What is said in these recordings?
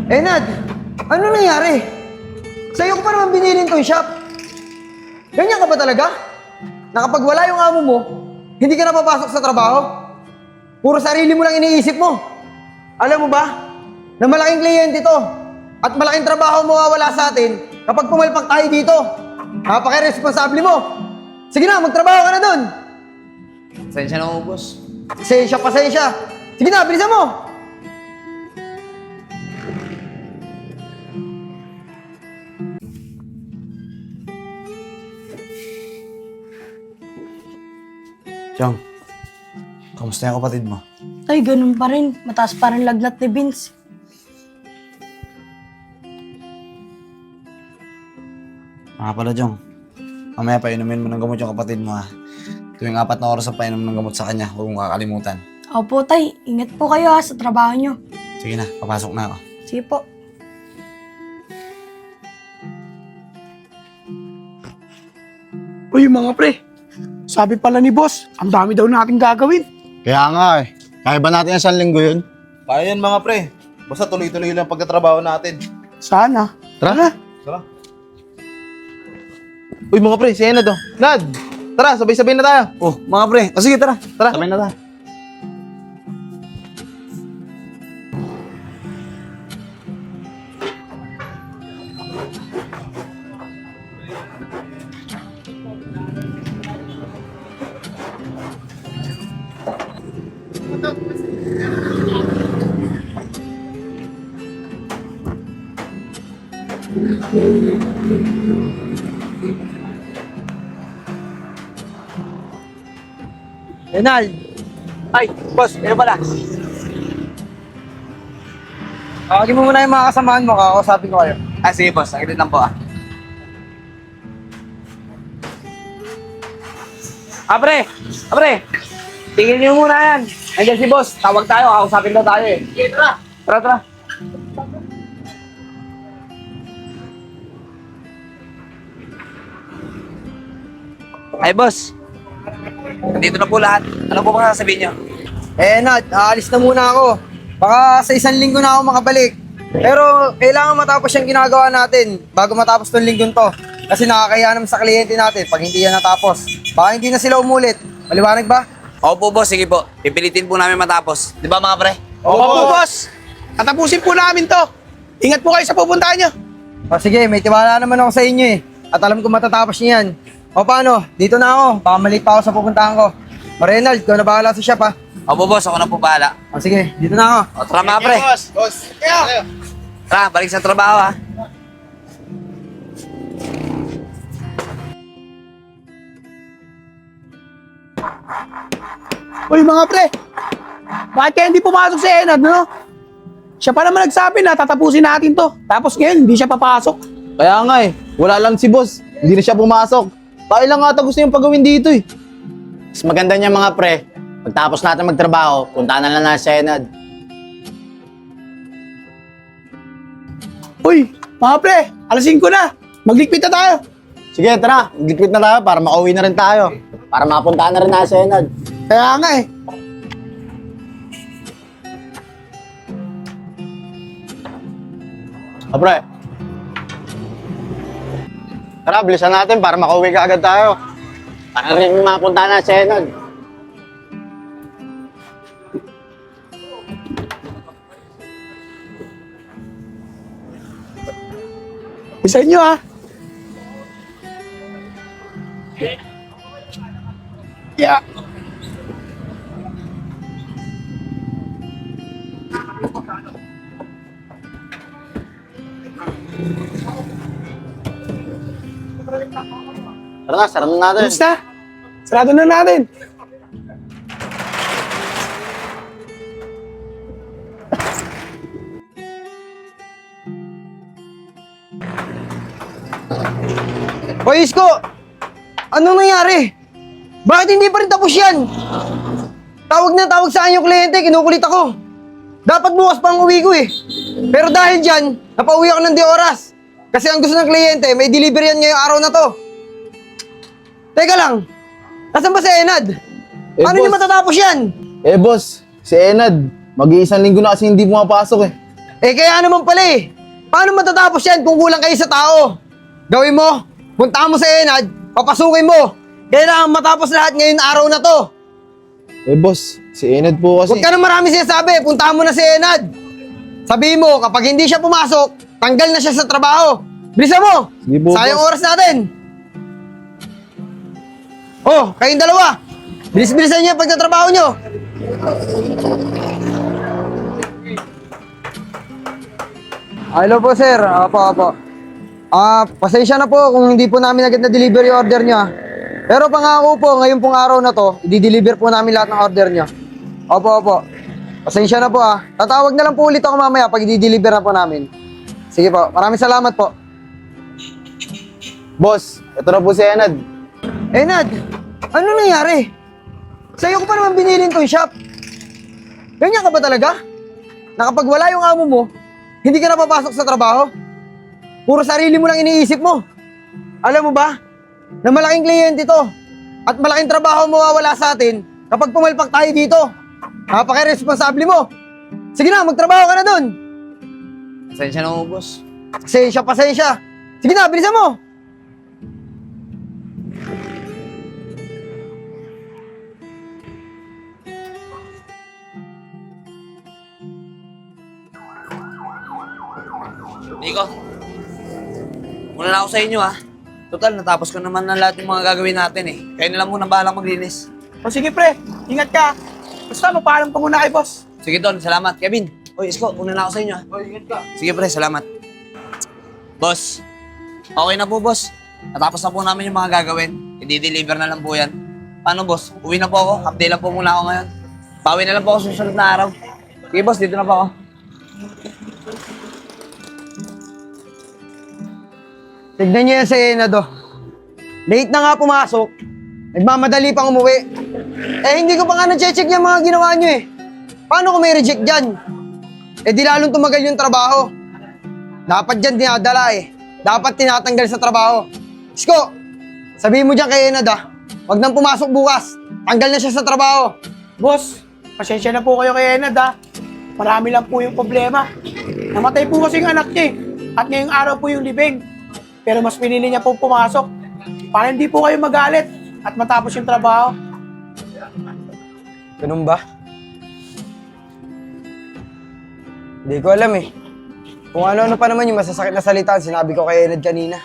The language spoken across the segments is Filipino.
Nad, ano nangyari? Sa'yo ko pa naman binilin tong shop. Ganyan ka ba talaga? Nakapag wala yung amo mo, hindi ka na papasok sa trabaho? Puro sarili mo lang iniisip mo. Alam mo ba, na malaking kliyente to at malaking trabaho mawawala sa atin kapag pumalpak tayo dito. Napaka-responsable mo. Sige na, magtrabaho ka na dun. Pasensya na mo, boss. Pasensya. Sige na, bilisan mo. Chong, kamusta yung kapatid mo? Tay, ganun pa rin. Mataas pa rin lagnat ni Vince. Pala, Chong. Mamaya painumin mo ng gamot yung kapatid mo, ha? Tuwing 4 na oras sa painom ng gamot sa kanya, huwag mong kakalimutan. Opo, tay. Ingat po kayo sa trabaho nyo. Sige na, papasok na ako. Sige po. Uy, mga pre. Sabi pala ni boss, ang dami daw natin gagawin. Kaya nga eh. Kaya ba natin ang 1 linggo yun? Kaya yan mga pre. Basta tuloy-tuloy lang pagkatrabaho natin. Sana. Tara. Tara. Uy mga pre, si Enad oh. Nad! Tara, sabay-sabay na tayo. Oh, mga pre. O sige, tara. Tara. Sabay na tayo. Renald. Ay, boss, ano pala? Tawagin mo muna yung mga kasamahan mo, kakausapin ko kayo. Ah, sige boss. Saglit lang po ah. Pre! Tingin niyo muna yan. Nandiyan si boss. Tawag tayo, kakausapin daw tayo eh. Tara. Ay boss. Nandito na po lahat. Ano po ba sasabihin nyo? Nad, aalis na muna ako. Baka sa 1 linggo na ako makabalik. Pero kailangan matapos yung ginagawa natin bago matapos tong linggong to. Kasi nakakaya naman sa kliyente natin pag hindi yan natapos. Baka hindi na sila umulit. Maliwanag ba? Opo boss, sige po. Pipilitin po namin matapos. Di ba mga pre? Opo, boss. Tatapusin po namin to. Ingat po kayo sa pupuntahan nyo. O sige, may tiwala naman ako sa inyo eh. At alam ko matatapos niyo yan. O paano? Dito na ako. Baka maliit pa ako sa pupuntahan ko. O Renald, ikaw na bahala sa shop ha. Opo boss, ako na po bahala. O sige, dito na ako. O tara mga pre. Boss. Tara, balik sa trabaho ha. Uy, mga pre. Bakit kaya hindi pumasok si Enad, no? Siya pa naman nagsabi na tatapusin natin to. Tapos ngayon, hindi siya papasok. Kaya nga eh. Wala lang si boss. Hindi na siya pumasok. Tayo lang ata gusto yung pagawin dito eh. Mas maganda niya mga pre. Pagtapos natin magtrabaho, punta na lang na sa Enad. Uy, mga pre, alas 5 na. Maglikpit na tayo. Sige, tara. Magligpit na tayo para makauwi na rin tayo. Para mapunta na rin na sa Enad. Kaya nga eh. Pre. Tara, bilisan natin para makauwi ka agad tayo. Para rin mapunta na sa Enad. Isa inyo ha. Yeah. Tara na, sarang na natin. Basta. Sarado na natin. O Isko! Anong nangyari? Bakit hindi pa rin tapos yan? Tawag na tawag sa akin yung kliyente, kinukulit ako. Dapat bukas pa ang uwi ko eh. Pero dahil dyan, napauwi ako ng di oras. Kasi ang gusto ng kliyente, may delivery yan ngayong araw na to. Teka lang, nasan ba si Enad? Paano boss. niya matatapos yan? Boss, si Enad, mag-1 linggo na kasi hindi pumapasok eh. Eh kaya naman pala eh. Paano matatapos yan kung kulang kayo sa tao? Gawin mo, punta mo sa Enad, papasukin mo. Kailangan matapos lahat ngayon araw na to. Eh boss, si Enad po kasi. Huwag ka na marami sinasabi, punta mo na si Enad. Sabihin mo, kapag hindi siya pumasok, tanggal na siya sa trabaho. Bilisan mo! Sige po, Sayang boss. oras natin. Oh, kayong dalawa. Bilis-bilisan niyo yung pagtatrabaho niyo. Hello po, sir. Opo. Pasensya na po kung hindi po namin agad na-deliver yung order niyo. Pero pangako po, ngayon pong araw na to, i-deliver po namin lahat ng order niyo. Opo. Pasensya na po Tatawag na lang po ulit ako mamaya pag i-deliver na po namin. Sige po, maraming salamat po. Boss, ito na po si Enad. Nad, ano nangyari? Sa'yo ko pa naman binilin tong shop. Ganyan ka ba talaga? Na kapag wala yung amo mo, hindi ka na papasok sa trabaho? Puro sarili mo lang iniisip mo. Alam mo ba, na malaking kliyente to at malaking trabaho mawawala sa atin kapag pumalpak tayo dito. Napaka-responsable mo. Sige na, magtrabaho ka na dun. Pasensya na mo, boss. Pasensya. Sige na, bilisan mo. Nico, muna na ako sa inyo Total, natapos ko naman na lahat ng mga gagawin natin eh. Kayo na lang muna bahalang maglinis. O sige pre, ingat ka. Basta magpaalam ka muna kay boss. Sige Don, salamat. Kevin, oy Isko, una na ako sa inyo Ingat ka. Sige pre, salamat. Boss, okay na po boss. Natapos na po namin yung mga gagawin. I-deliver na lang po yan. Paano boss? Uwi na po ako. Half day lang po muna ako ngayon. Bawi na lang po ako susunod na araw. Sige boss, dito na po ako. Tignan niyo yan si Enado. Late na nga pumasok. Nagmamadali pang umuwi. Eh hindi ko pa nga na-check yung mga ginawa niyo eh. Paano kung may reject dyan? Eh di lalong tumagal yung trabaho. Dapat dyan dinadala eh. Dapat tinatanggal sa trabaho. Isko, sabihin mo dyan kay Enad Wag nang pumasok bukas. Tanggal na siya sa trabaho. Boss, pasensya na po kayo kay Enad Marami lang po yung problema. Namatay po kasi yung anak niya At ngayong araw po yung libing. Pero mas pinili niya po pumasok para hindi po kayo magalit at matapos yung trabaho. Ganun ba? Hindi ko alam eh. Kung ano-ano pa naman yung masasakit na salita ang sinabi ko kay Enad kanina.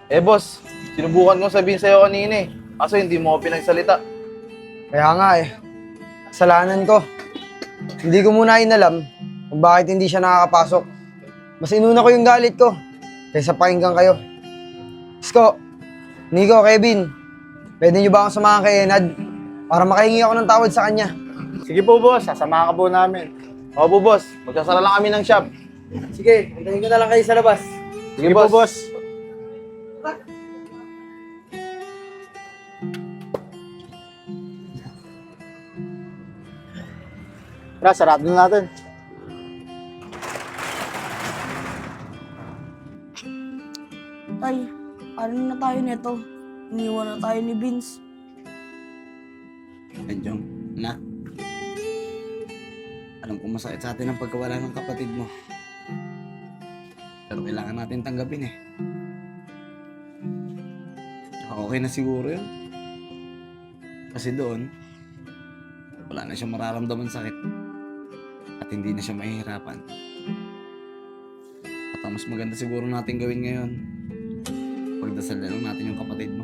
Eh boss, sinubukan ko sabihin sa'yo kanina eh. Kaso hindi mo ako pinagsalita. Kaya nga eh. Kasalanan ko. Hindi ko muna inalam kung bakit hindi siya nakakapasok. Mas inuna ko yung galit ko kaysa pakinggan kayo. Isko, Nico, Kevin, pwede niyo ba akong samahan kay Enad para makahingi ako ng tawad sa kanya? Sige po, boss. Sasamahan ka po namin. Opo boss, magsasara lang kami ng shop. Sige, hintayin ko na lang kayo sa labas. Sige po, boss. Tara, sarado na natin. Tay, ano na tayo neto? Iniwan na tayo ni Vince. Jong, na. Alam ko masakit sa atin ang pagkawala ng kapatid mo. Pero kailangan natin tanggapin eh. Tsaka okay na siguro yun. Kasi doon, wala na siyang mararamdaman sakit. At hindi na siya mahihirapan. At ang mas maganda siguro natin gawin ngayon, pagdasal na lang natin yung kapatid mo.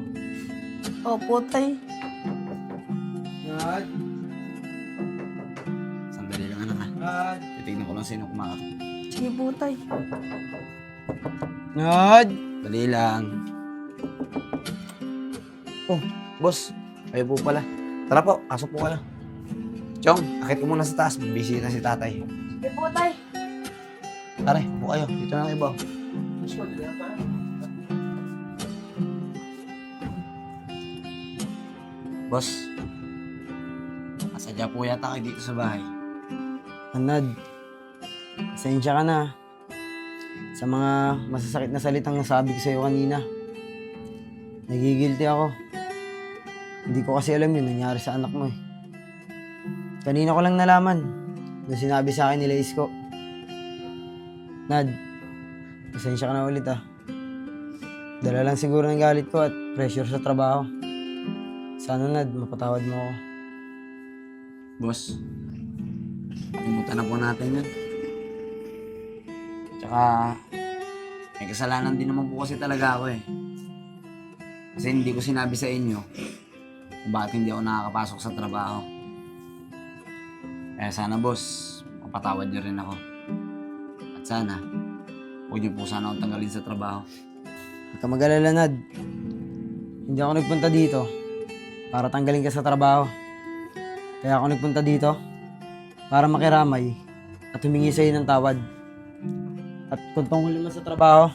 Opo, tay. Nad, Sandali lang anak Titignan ko lang sino kumakatok. Sige po, tay. Nad, Dali lang. Oh, boss. Kayo po pala. Tara po, pasok po kayo. Chong, akit ko muna sa taas. Bisita si tatay. Sige po, tay. Tara, po kayo. Dito na kayo ba? Boss, masadya po yata kayo dito sa bahay. Nad, pasensya ka na sa mga masasakit na salitang nasabi ko sa'yo kanina. Nagigilty ako. Hindi ko kasi alam yun nangyari sa anak mo eh. Kanina ko lang nalaman nung sinabi sa akin nila Isko. Nad, pasensya ka na ulit ah. Dala lang siguro ng galit ko at pressure sa trabaho. Sana Nad, mapatawad mo ako. Boss, kalimutan na po natin yun. Tsaka, may kasalanan din naman po kasi talaga ako eh. Kasi hindi ko sinabi sa inyo kung bakit hindi ako nakakapasok sa trabaho. Kaya sana boss, mapatawad niyo rin ako. At sana, huwag niyo po sana akong tanggalin sa trabaho. Huwag ka mag-alala, Nad. Hindi ako nagpunta dito para tanggalin ka sa trabaho. Kaya ako nagpunta dito para makiramay at humingi sa'yo ng tawad. At kung tungkol naman sa trabaho,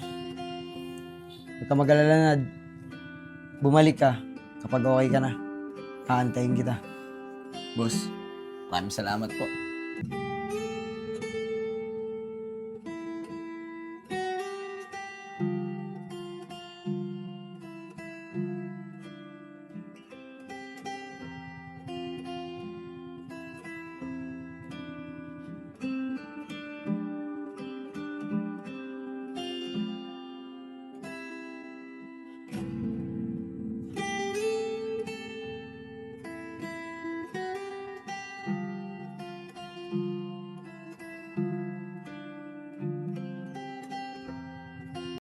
huwag ka mag-alala, Nad. Bumalik ka kapag okay ka na. Aantayin kita. Boss, maraming salamat po.